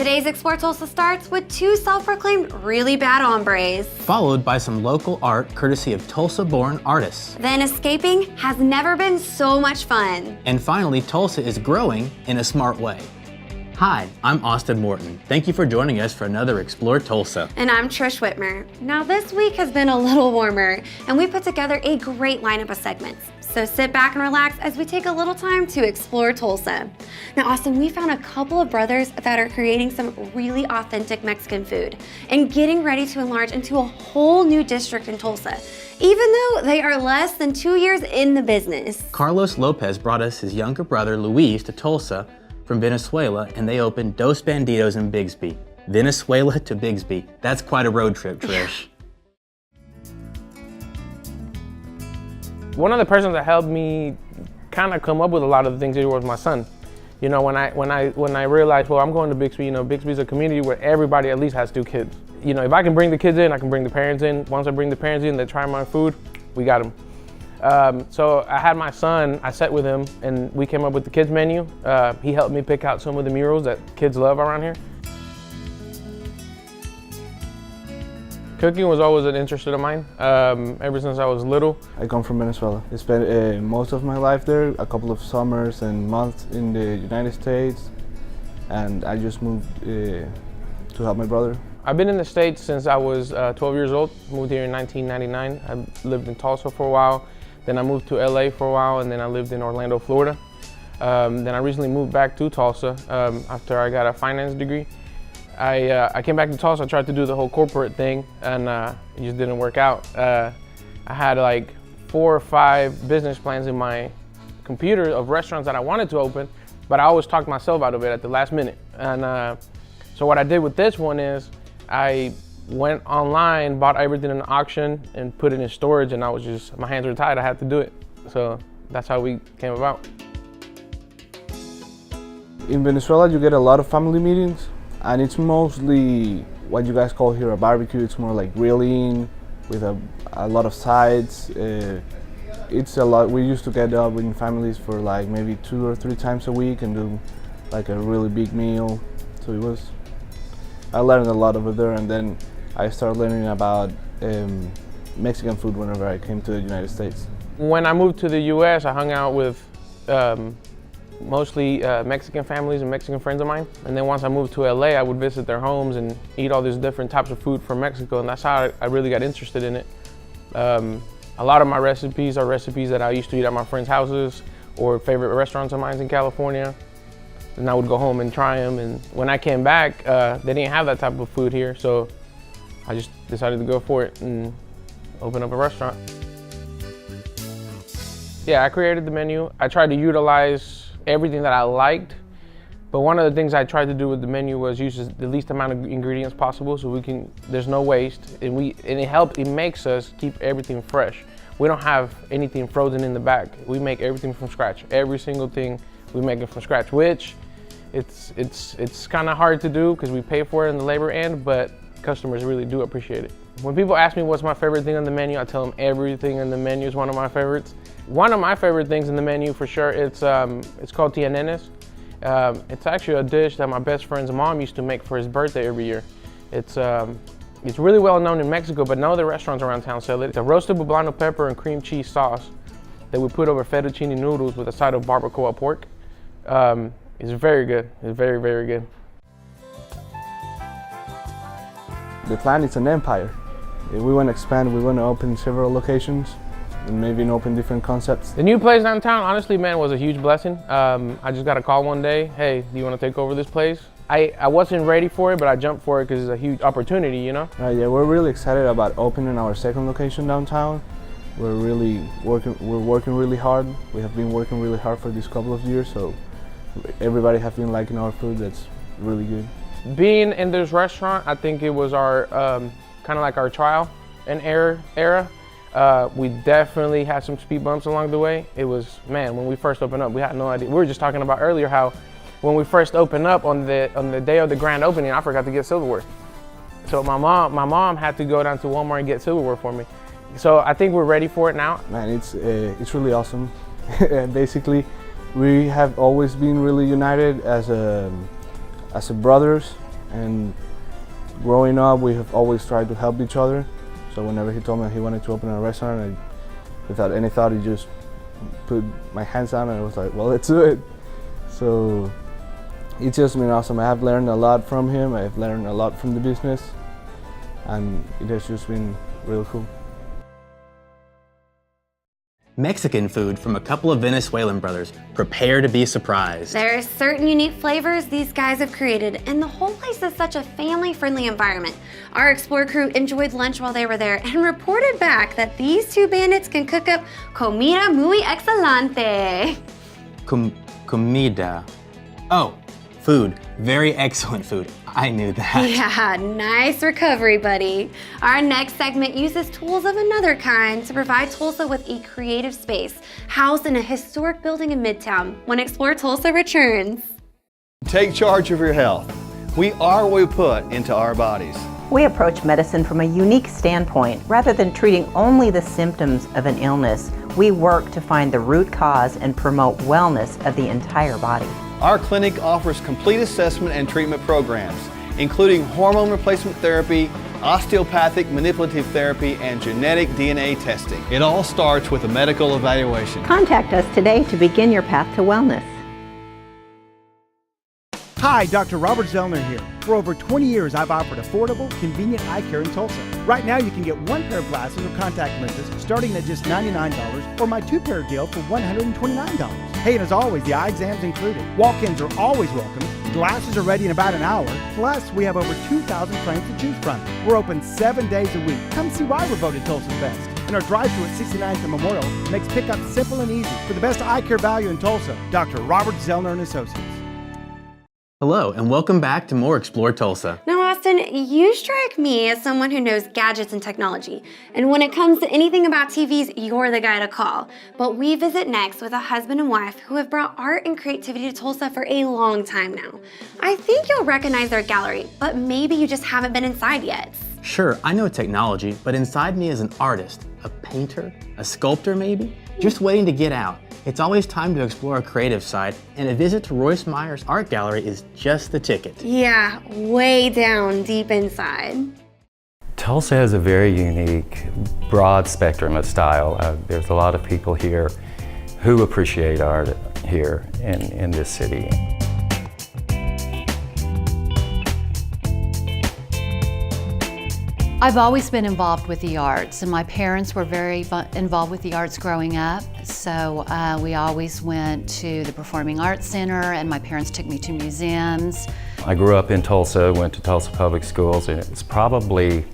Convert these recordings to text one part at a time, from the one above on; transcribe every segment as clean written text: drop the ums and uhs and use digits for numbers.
Today's Explore Tulsa starts with two self-proclaimed really bad hombres. Followed by some local art courtesy of Tulsa-born artists. Then escaping has never been so much fun. And finally, Tulsa is growing in a smart way. Hi, I'm Austin Morton. Thank you for joining us for another Explore Tulsa. And I'm Trish Whitmer. Now this week has been a little warmer, and we put together a great lineup of segments. So sit back and relax as we take a little time to explore Tulsa. Now Austin, we found a couple of brothers that are creating some really authentic Mexican food and getting ready to enlarge into a whole new district in Tulsa, even though they are less than 2 years in the business. Carlos Lopez brought us his younger brother Luis to Tulsa from Venezuela, and they opened Dos Bandidos in Bixby. Venezuela to Bixby. That's quite a road trip, Trish. One of the persons that helped me kind of come up with a lot of the things here was my son. You know, when I realized, well, I'm going to Bixby, you know, Bixby's a community where everybody at least has 2 kids. You know, if I can bring the kids in, I can bring the parents in. Once I bring the parents in, they try my food, we got them. So I had my son, I sat with him, and we came up with the kids menu. He helped me pick out some of the murals that kids love around here. Cooking was always an interest of mine, ever since I was little. I come from Venezuela. I spent most of my life there, a couple of summers and months in the United States, and I just moved to help my brother. I've been in the States since I was 12 years old, moved here in 1999. I lived in Tulsa for a while, then I moved to LA for a while, and then I lived in Orlando, Florida. Then I recently moved back to Tulsa after I got a finance degree. I came back to Tulsa, I tried to do the whole corporate thing, and it just didn't work out. I had like 4 or 5 business plans in my computer of restaurants that I wanted to open, but I always talked myself out of it at the last minute. And so what I did with this one is I went online, bought everything in an auction, and put it in storage, and my hands were tied, I had to do it. So that's how we came about. In Venezuela, you get a lot of family meetings, and it's mostly what you guys call here a barbecue. It's more like grilling with a lot of sides. It's a lot. We used to get up in families for like maybe 2 or 3 times a week and do like a really big meal. So I learned a lot over there, and then I started learning about Mexican food whenever I came to the United States. When I moved to the US, I hung out with mostly Mexican families and Mexican friends of mine. And then once I moved to LA, I would visit their homes and eat all these different types of food from Mexico, and that's how I really got interested in it. A lot of my recipes are recipes that I used to eat at my friends' houses or favorite restaurants of mine in California. And I would go home and try them, and when I came back, they didn't have that type of food here, so I just decided to go for it and open up a restaurant. Yeah, I created the menu. I tried to utilize everything that I liked, but one of the things I tried to do with the menu was use the least amount of ingredients possible, so there's no waste, and it makes us keep everything fresh. We don't have anything frozen in the back. We make everything from scratch. Every single thing we make it from scratch, which it's kind of hard to do because we pay for it in the labor end, but customers really do appreciate it. When people ask me what's my favorite thing on the menu, I tell them everything on the menu is one of my favorites. One of my favorite things in the menu for sure, it's called tianenes. It's actually a dish that my best friend's mom used to make for his birthday every year. It's really well known in Mexico, but no other restaurants around town sell it. It's a roasted poblano pepper and cream cheese sauce that we put over fettuccine noodles with a side of barbacoa pork. It's very good. It's very, very good. The plan is an empire. We want to expand. We want to open several locations and maybe open different concepts. The new place downtown, honestly, man, was a huge blessing. I just got a call one day, hey, do you want to take over this place? I wasn't ready for it, but I jumped for it because it's a huge opportunity, you know? Yeah, we're really excited about opening our second location downtown. We're working really hard. We have been working really hard for these couple of years, so everybody has been liking our food. That's really good. Being in this restaurant, I think it was our kind of like our trial and error era. We definitely had some speed bumps along the way. It was, man, when we first opened up, we had no idea. We were just talking about earlier how when we first opened up on the day of the grand opening, I forgot to get silverware. So my mom had to go down to Walmart and get silverware for me. So I think we're ready for it now. Man, it's really awesome. Basically, we have always been really united as brothers, And growing up, we have always tried to help each other. So whenever he told me he wanted to open a restaurant, without any thought, he just put my hands on it and I was like, well, let's do it. So it's just been awesome. I have learned a lot from him. I've learned a lot from the business, and it has just been really cool. Mexican food from a couple of Venezuelan brothers. Prepare to be surprised. There are certain unique flavors these guys have created, and the whole place is such a family-friendly environment. Our Explore crew enjoyed lunch while they were there and reported back that these two bandits can cook up comida muy excelente. Comida. Oh, food. Very excellent food. I knew that. Yeah, nice recovery, buddy. Our next segment uses tools of another kind to provide Tulsa with a creative space, housed in a historic building in Midtown, when Explore Tulsa returns. Take charge of your health. We are what we put into our bodies. We approach medicine from a unique standpoint. Rather than treating only the symptoms of an illness, we work to find the root cause and promote wellness of the entire body. Our clinic offers complete assessment and treatment programs, including hormone replacement therapy, osteopathic manipulative therapy, and genetic DNA testing. It all starts with a medical evaluation. Contact us today to begin your path to wellness. Hi, Dr. Robert Zellner here. For over 20 years, I've offered affordable, convenient eye care in Tulsa. Right now, you can get one pair of glasses or contact lenses starting at just $99, or my two-pair deal for $129. Hey, and as always, the eye exam's included. Walk-ins are always welcome. Glasses are ready in about an hour. Plus, we have over 2,000 frames to choose from. We're open 7 days a week. Come see why we're voted Tulsa's best. And our drive-thru at 69th and Memorial makes pickup simple and easy. For the best eye care value in Tulsa, Dr. Robert Zellner and Associates. Hello, and welcome back to more Explore Tulsa. Now, Austin, you strike me as someone who knows gadgets and technology. And when it comes to anything about TVs, you're the guy to call. But we visit next with a husband and wife who have brought art and creativity to Tulsa for a long time now. I think you'll recognize their gallery, but maybe you just haven't been inside yet. Sure, I know technology, but inside me is an artist, a painter, a sculptor maybe, just waiting to get out. It's always time to explore a creative side, and a visit to Royce Meyer's art gallery is just the ticket. Yeah, way down deep inside. Tulsa has a very unique, broad spectrum of style. There's a lot of people here who appreciate art here in this city. I've always been involved with the arts, and my parents were very involved with the arts growing up. So we always went to the Performing Arts Center, and my parents took me to museums. I grew up in Tulsa, went to Tulsa Public Schools, and it's probably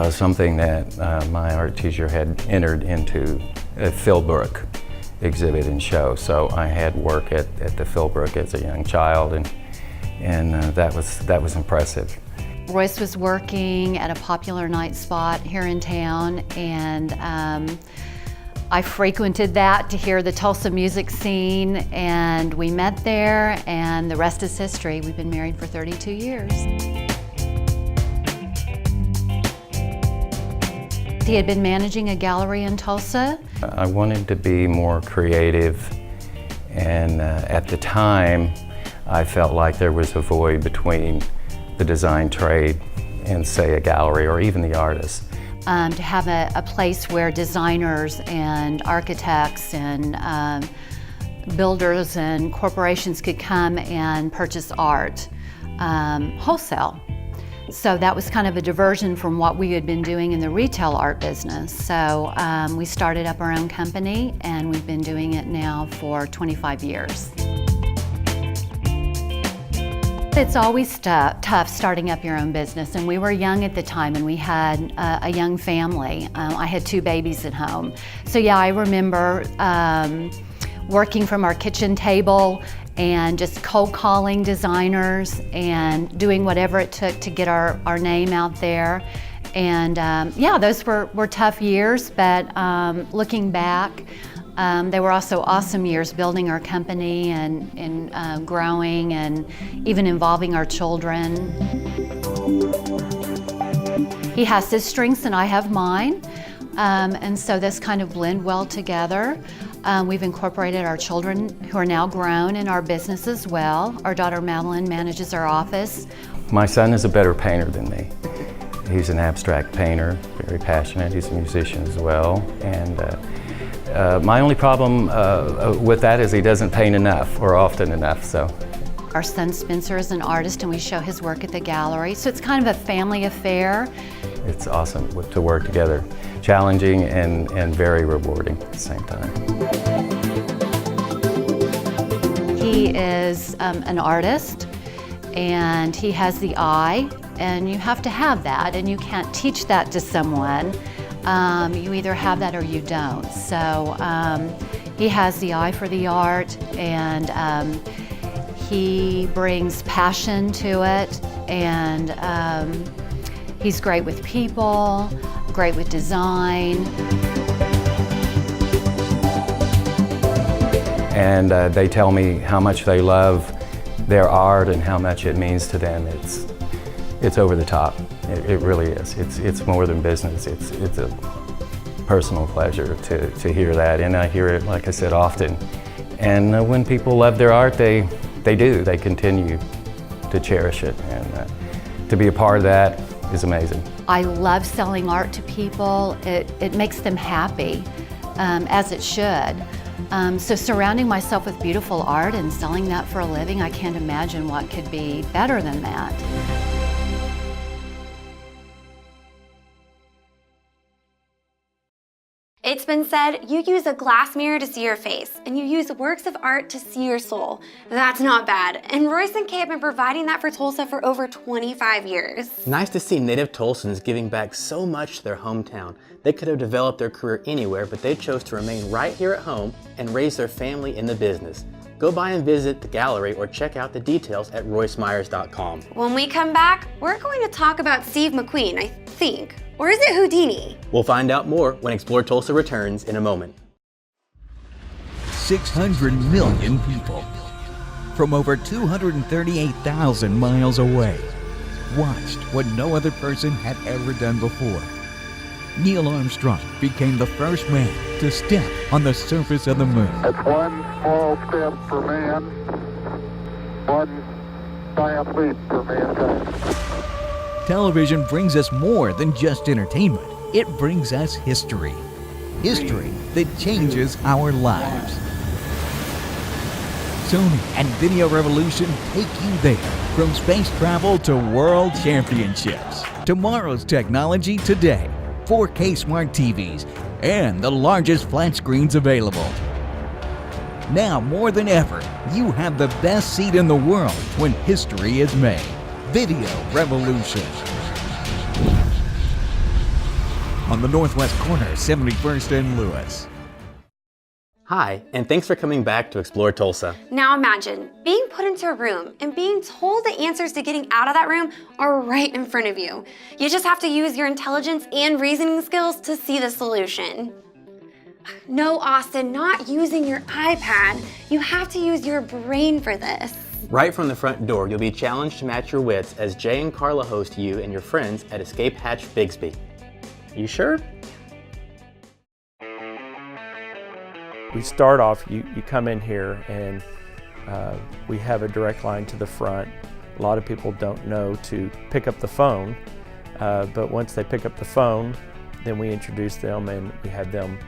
something that my art teacher had entered into a Philbrook exhibit and show. So I had work at the Philbrook as a young child, and that was impressive. Royce was working at a popular night spot here in town, and I frequented that to hear the Tulsa music scene, and we met there, and the rest is history. We've been married for 32 years. He had been managing a gallery in Tulsa. I wanted to be more creative, and at the time, I felt like there was a void between the design trade and, say, a gallery or even the artist. To have a place where designers and architects and builders and corporations could come and purchase art wholesale. So that was kind of a diversion from what we had been doing in the retail art business. So we started up our own company, and we've been doing it now for 25 years. It's always tough starting up your own business, and we were young at the time, and we had a young family. I had 2 babies at home. So yeah, I remember working from our kitchen table and just cold calling designers and doing whatever it took to get our name out there. And yeah, those were tough years, but looking back, they were also awesome years building our company and growing and even involving our children. He has his strengths and I have mine, and so this kind of blend well together. We've incorporated our children who are now grown in our business as well. Our daughter Madeline manages our office. My son is a better painter than me. He's an abstract painter, very passionate. He's a musician as well. And my only problem with that is he doesn't paint enough or often enough. So. Our son Spencer is an artist and we show his work at the gallery. So it's kind of a family affair. It's awesome to work together. Challenging and very rewarding at the same time. He is an artist and he has the eye, and you have to have that, and you can't teach that to someone. You either have that or you don't. So he has the eye for the art, and he brings passion to it, and he's great with people, great with design. And they tell me how much they love their art and how much it means to them. It's over the top. It really is. It's more than business. It's a personal pleasure to hear that, and I hear it, like I said, often. And when people love their art, they do. They continue to cherish it, and to be a part of that is amazing. I love selling art to people. It makes them happy, as it should. So surrounding myself with beautiful art and selling that for a living, I can't imagine what could be better than that. It's been said you use a glass mirror to see your face, and you use works of art to see your soul. That's not bad, and Royce and Kay have been providing that for Tulsa for over 25 years. Nice to see native Tulsans giving back so much to their hometown. They could have developed their career anywhere, but they chose to remain right here at home and raise their family in the business. Go by and visit the gallery or check out the details at roycemyers.com. When we come back, we're going to talk about Steve McQueen, I think. Or is it Houdini? We'll find out more when Explore Tulsa returns in a moment. 600 million people from over 238,000 miles away watched what no other person had ever done before. Neil Armstrong became the first man to step on the surface of the moon. It's one small step for man, one giant leap for mankind. Television brings us more than just entertainment. It brings us history. History that changes our lives. Sony and Video Revolution take you there. From space travel to world championships. Tomorrow's technology today. 4K smart TVs and the largest flat screens available. Now more than ever, you have the best seat in the world when history is made. Video Revolution. On the northwest corner, 71st and Lewis. Hi, and thanks for coming back to Explore Tulsa. Now imagine being put into a room and being told the answers to getting out of that room are right in front of you. You just have to use your intelligence and reasoning skills to see the solution. No, Austin, not using your iPad. You have to use your brain for this. Right from the front door, you'll be challenged to match your wits as Jay and Carla host you and your friends at Escape Hatch Bixby. You sure? We start off, you come in here and we have a direct line to the front. A lot of people don't know to pick up the phone, but once they pick up the phone, then we introduce them and we have them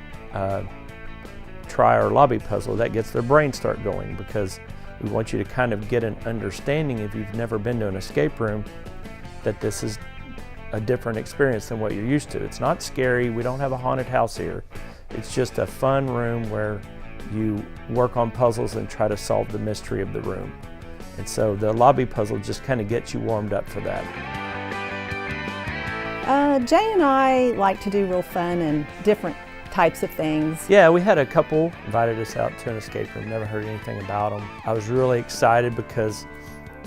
try our lobby puzzle. That gets their brain start going because we want you to kind of get an understanding, if you've never been to an escape room, that this is a different experience than what you're used to. It's not scary. We don't have a haunted house here. It's just a fun room where you work on puzzles and try to solve the mystery of the room. And so the lobby puzzle just kind of gets you warmed up for that. Jay and I like to do real fun and different types of things. Yeah, we had a couple invited us out to an escape room, never heard anything about them. I was really excited because,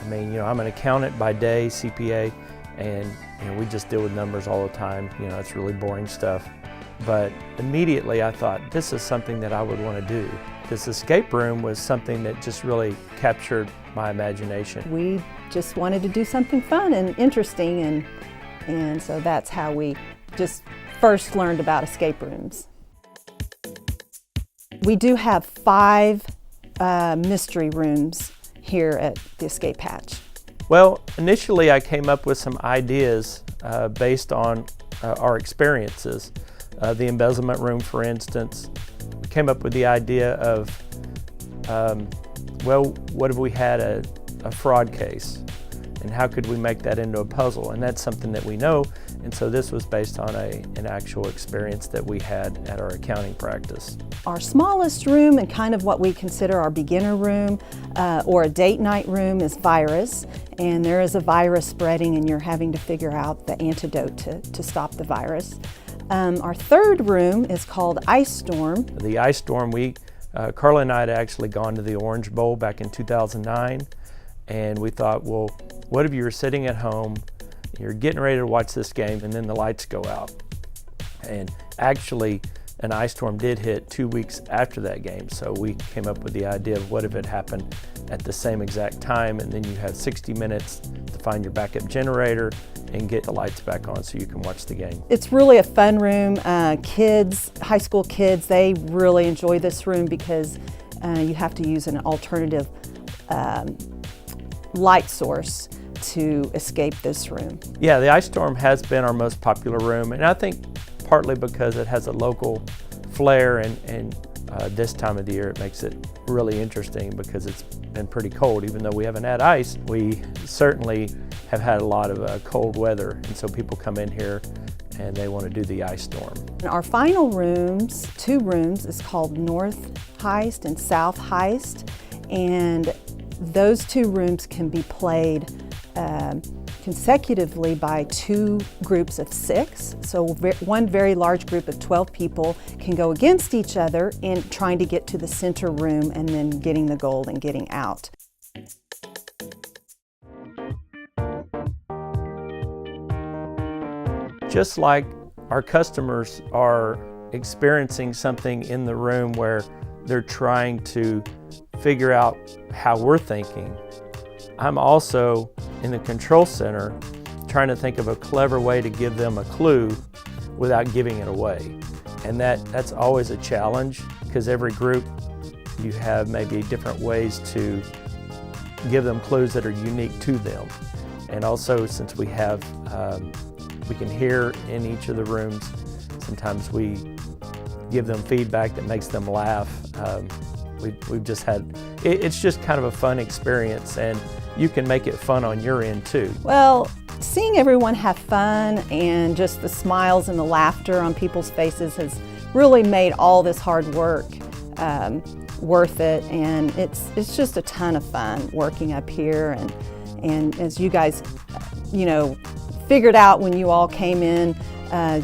I mean, you know, I'm an accountant by day, CPA, and you know, we just deal with numbers all the time. You know, it's really boring stuff. But immediately I thought, this is something that I would want to do. This escape room was something that just really captured my imagination. We just wanted to do something fun and interesting, and so that's how we just first learned about escape rooms. We do have 5 mystery rooms here at the Escape Hatch. Well, initially I came up with some ideas based on our experiences. The embezzlement room, for instance, we came up with the idea of, well, what if we had a fraud case? And how could we make that into a puzzle? And that's something that we know, and so this was based on an actual experience that we had at our accounting practice. Our smallest room and kind of what we consider our beginner room or a date night room is virus, and there is a virus spreading and you're having to figure out the antidote to stop the virus. Our third room is called Ice Storm. The Ice Storm, Carla and I had actually gone to the Orange Bowl back in 2009, and we thought, well, what if you were sitting at home, you're getting ready to watch this game, and then the lights go out? And actually, an ice storm did hit 2 weeks after that game, so we came up with the idea of what if it happened at the same exact time, and then you have 60 minutes to find your backup generator and get the lights back on so you can watch the game. It's really a fun room. Kids, high school kids, they really enjoy this room because you have to use an alternative light source to escape this room. Yeah, the Ice Storm has been our most popular room, and I think partly because it has a local flair, and this time of the year it makes it really interesting because it's been pretty cold. Even though we haven't had ice, we certainly have had a lot of cold weather, and so people come in here and they want to do the Ice Storm. Our final rooms, 2 rooms, is called North Heist and South Heist, and those 2 rooms can be played consecutively by 2 groups of 6. So one very large group of 12 people can go against each other in trying to get to the center room and then getting the gold and getting out. Just like our customers are experiencing something in the room where they're trying to figure out how we're thinking, I'm also in the control center trying to think of a clever way to give them a clue without giving it away. And that's always a challenge because every group you have maybe different ways to give them clues that are unique to them. And also, since we have, we can hear in each of the rooms, sometimes we give them feedback that makes them laugh. We've just had, it's just kind of a fun experience, and you can make it fun on your end too. Well, seeing everyone have fun and just the smiles and the laughter on people's faces has really made all this hard work worth it, and it's just a ton of fun working up here. And as you guys, figured out when you all came in,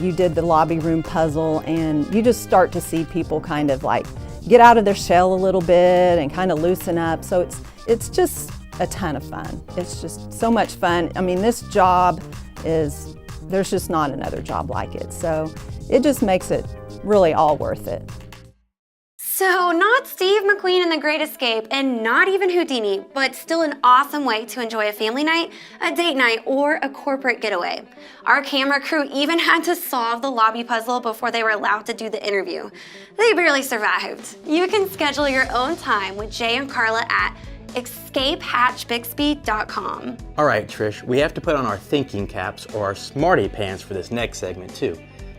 you did the lobby room puzzle, and you just start to see people kind of like get out of their shell a little bit and kind of loosen up. So it's just a ton of fun. It's just so much fun. I mean, this job there's just not another job like it. So it just makes it really all worth it. So not Steve McQueen in The Great Escape and not even Houdini, but still an awesome way to enjoy a family night, a date night, or a corporate getaway. Our camera crew even had to solve the lobby puzzle before they were allowed to do the interview. They barely survived. You can schedule your own time with Jay and Carla at escapehatchbixby.com. All right, Trish, we have to put on our thinking caps or our smarty pants for this next segment too.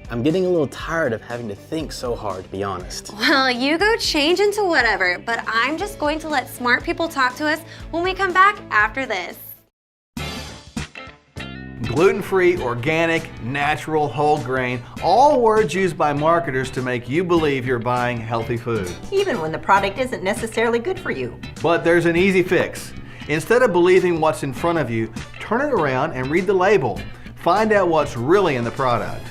I'm getting a little tired of having to think so hard, to be honest. Well, you go change into whatever, but I'm just going to let smart people talk to us when we come back after this. Gluten-free, organic, natural, whole grain, all words used by marketers to make you believe you're buying healthy food. Even when the product isn't necessarily good for you. But there's an easy fix. Instead of believing what's in front of you, turn it around and read the label. Find out what's really in the product.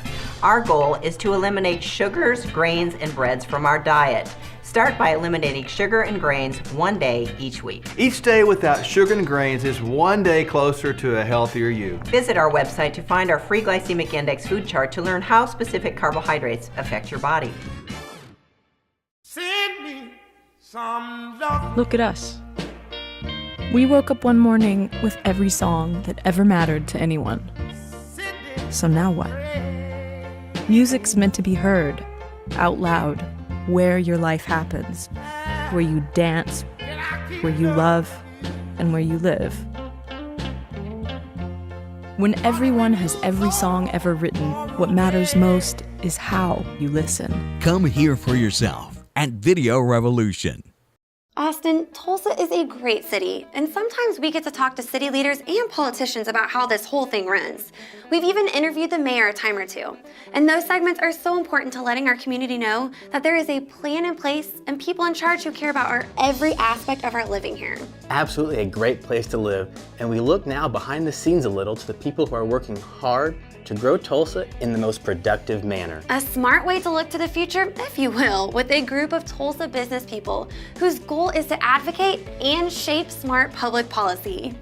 Our goal is to eliminate sugars, grains, and breads from our diet. Start by eliminating sugar and grains one day each week. Each day without sugar and grains is one day closer to a healthier you. Visit our website to find our free glycemic index food chart to learn how specific carbohydrates affect your body. Look at us. We woke up one morning with every song that ever mattered to anyone. So now what? Music's meant to be heard, out loud, where your life happens, where you dance, where you love, and where you live. When everyone has every song ever written, what matters most is how you listen. Come hear for yourself at Video Revolution. Austin, Tulsa is a great city, and sometimes we get to talk to city leaders and politicians about how this whole thing runs. We've even interviewed the mayor a time or two, and those segments are so important to letting our community know that there is a plan in place and people in charge who care about every aspect of our living here. Absolutely a great place to live, and we look now behind the scenes a little to the people who are working hard to grow Tulsa in the most productive manner. A smart way to look to the future, if you will, with a group of Tulsa business people whose goal is to advocate and shape smart public policy.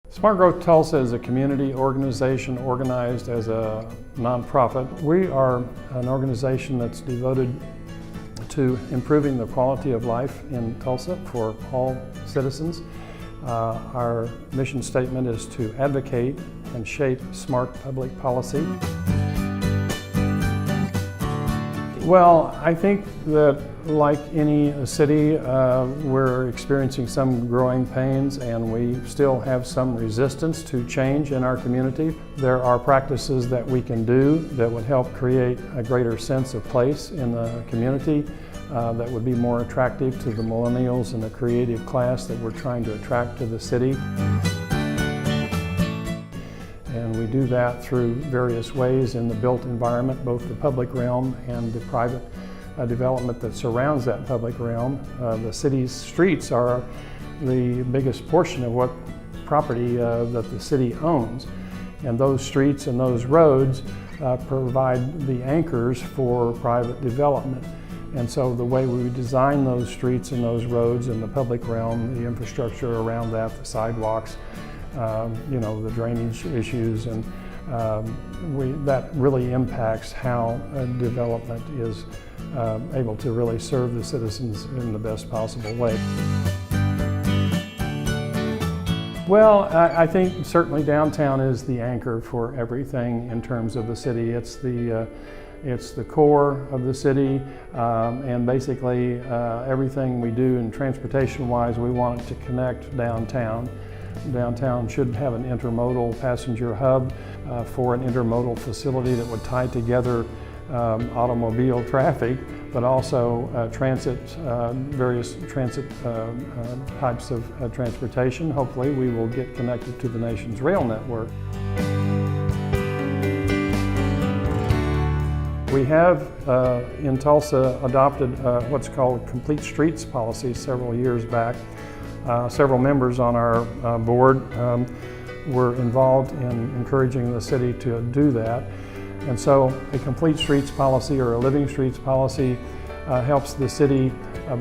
Smart Growth Tulsa is a community organization organized as a nonprofit. We are an organization that's devoted to improving the quality of life in Tulsa for all citizens. Our mission statement is to advocate and shape smart public policy. Well, I think that like any city, we're experiencing some growing pains and we still have some resistance to change in our community. There are practices that we can do that would help create a greater sense of place in the community that would be more attractive to the millennials and the creative class that we're trying to attract to the city. And we do that through various ways in the built environment, both the public realm and the private development that surrounds that public realm. The city's streets are the biggest portion of what property that the city owns. And those streets and those roads provide the anchors for private development. And so the way we design those streets and those roads in the public realm, the infrastructure around that, the sidewalks, the drainage issues, and that really impacts how development is able to really serve the citizens in the best possible way. Well, I think certainly downtown is the anchor for everything in terms of the city. It's the core of the city, and basically everything we do in transportation-wise, we want it to connect downtown. Downtown should have an intermodal passenger hub for an intermodal facility that would tie together automobile traffic, but also various transit types of transportation. Hopefully we will get connected to the nation's rail network. We have in Tulsa adopted what's called a complete streets policy several years back. Several members on our board were involved in encouraging the city to do that. And so a complete streets policy or a living streets policy helps the city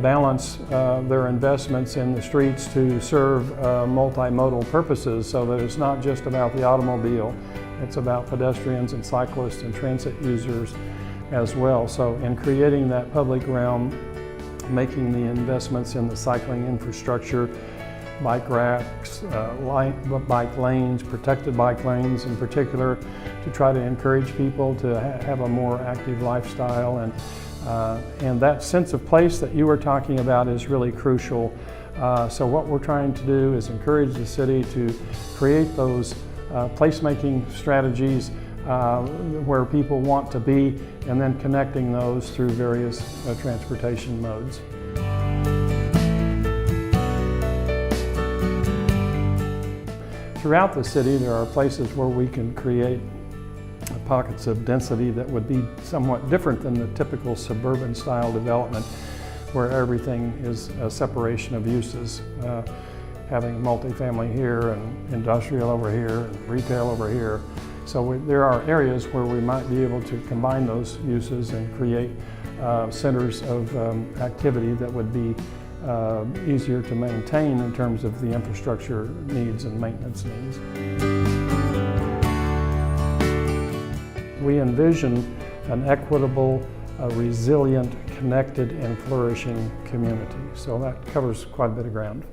balance their investments in the streets to serve multimodal purposes, so that it's not just about the automobile, it's about pedestrians and cyclists and transit users as well. So in creating that public realm, making the investments in the cycling infrastructure, bike racks, bike lanes, protected bike lanes in particular, to try to encourage people to have a more active lifestyle. And that sense of place that you were talking about is really crucial. So what we're trying to do is encourage the city to create those placemaking strategies where people want to be, and then connecting those through various transportation modes. Throughout the city, there are places where we can create pockets of density that would be somewhat different than the typical suburban style development, where everything is a separation of uses. Having multifamily here and industrial over here and retail over here. So there are areas where we might be able to combine those uses and create centers of activity that would be easier to maintain in terms of the infrastructure needs and maintenance needs. We envision an equitable, resilient, connected, and flourishing community. So that covers quite a bit of ground.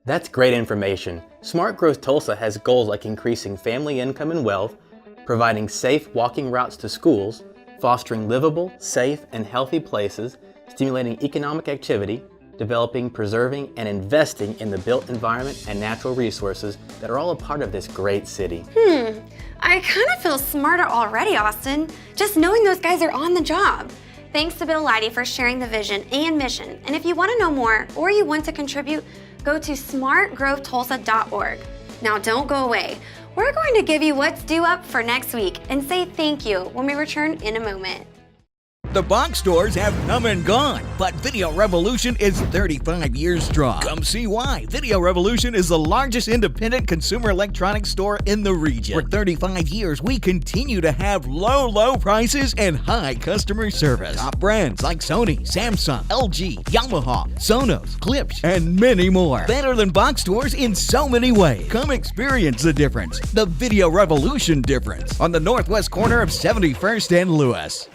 That's great information. Smart Growth Tulsa has goals like increasing family income and wealth, providing safe walking routes to schools, fostering livable, safe, and healthy places, stimulating economic activity, developing, preserving, and investing in the built environment and natural resources that are all a part of this great city. I kind of feel smarter already, Austin, just knowing those guys are on the job. Thanks to Bill Leidy for sharing the vision and mission. And if you want to know more or you want to contribute, go to smartgrovetulsa.org. Now don't go away. We're going to give you what's due up for next week and say thank you when we return in a moment. The box stores have come and gone, but Video Revolution is 35 years strong. Come see why. Video Revolution is the largest independent consumer electronics store in the region. For 35 years, we continue to have low prices and high customer service. Top brands like Sony, Samsung, LG, Yamaha, Sonos, Klipsch, and many more. Better than box stores in so many ways. Come experience the difference. The Video Revolution difference on the northwest corner of 71st and Lewis.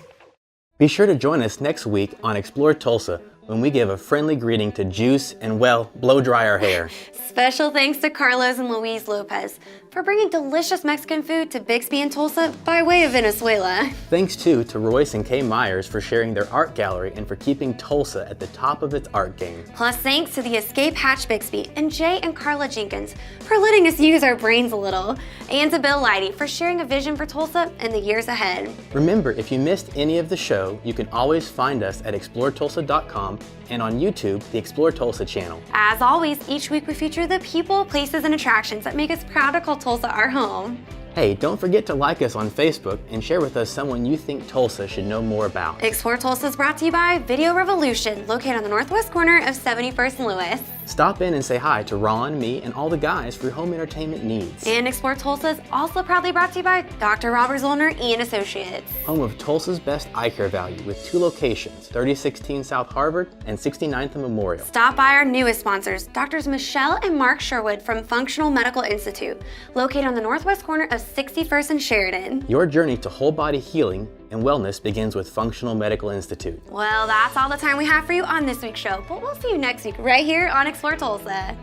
Be sure to join us next week on Explore Tulsa when we give a friendly greeting to Juice and, well, blow dry our hair. Special thanks to Carlos and Luis Lopez for bringing delicious Mexican food to Bixby and Tulsa by way of Venezuela. Thanks too to Royce and Kay Myers for sharing their art gallery and for keeping Tulsa at the top of its art game. Plus thanks to the Escape Hatch Bixby and Jay and Carla Jenkins for letting us use our brains a little. And to Bill Leidy for sharing a vision for Tulsa in the years ahead. Remember, if you missed any of the show, you can always find us at exploretulsa.com and on YouTube, the Explore Tulsa channel. As always, each week we feature the people, places, and attractions that make us proud to call Tulsa our home. Hey, don't forget to like us on Facebook and share with us someone you think Tulsa should know more about. Explore Tulsa is brought to you by Video Revolution, located on the northwest corner of 71st and Lewis. Stop in and say hi to Ron, me, and all the guys for your home entertainment needs. And Explore Tulsa is also proudly brought to you by Dr. Robert Zollner and Associates. Home of Tulsa's best eye care value with 2 locations, 3016 South Harvard and 69th and Memorial. Stop by our newest sponsors, Drs. Michelle and Mark Sherwood from Functional Medical Institute, located on the northwest corner of 61st and Sheridan. Your journey to whole body healing and wellness begins with Functional Medical Institute. Well, that's all the time we have for you on this week's show, but we'll see you next week right here on Explore Tulsa.